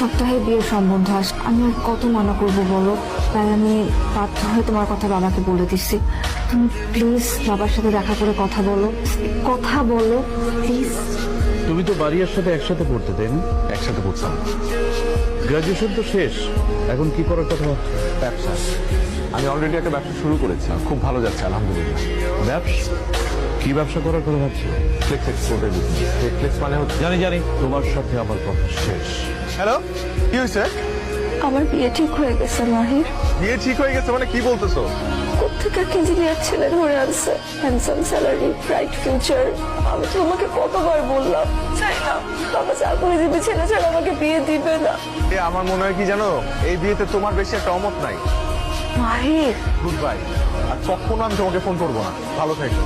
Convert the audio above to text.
সপ্তাহে বিয়ের সম্বন্ধ আস, আমি আর কত মানা করবো বলো? তাই আমি বাধ্য হয়ে তোমার কথা বাবাকে বলে দিচ্ছি। তুমি প্লিজ বাবার সাথে দেখা করে কথা বলো, কথা বলো প্লিজ। তুমি তো বাড়ির সাথে একসাথে পড়তে, তাই না? একসাথে পড়তাম। গ্রাজুয়েশন তো শেষ, এখন কি করার কথা ভাবছো? ব্যবসা, আমি অলরেডি একটা ব্যবসা শুরু করেছি, খুব ভালো যাচ্ছে আলহামদুলিল্লাহ। ব্যবসা? কি ব্যবসা করার কথা ভাবছো? ফ্লেক্স এক্সপোর্টের বিজনেস। ফ্লেক্স মানে হচ্ছে, জানি জানি, তোমার সাথে আমার কথা শেষ। হ্যালো, কি হয়েছে? আমার বিয়ে ঠিক হয়ে গেছে মাহির। বিয়ে ঠিক হয়ে গেছে মানে কি বলতেছো? কোথেকে এক ইঞ্জিনিয়ার ছেলে ধরে আনছে, হ্যান্ডসাম স্যালারি, ব্রাইট ফিউচার। আমি তো তোমাকে কতবার বললাম, চাই না বাবা চাকরিজীবী ছেলে ছাড়া আমাকে বিয়ে দিবে না। আমার মনে হয় কি জানো, এই বিয়েতে তোমার বেশি একটা অমত নাই। মাহির, গুড বাই, আর কখনো আমি তোমাকে ফোন করবো না। ভালো থেকো।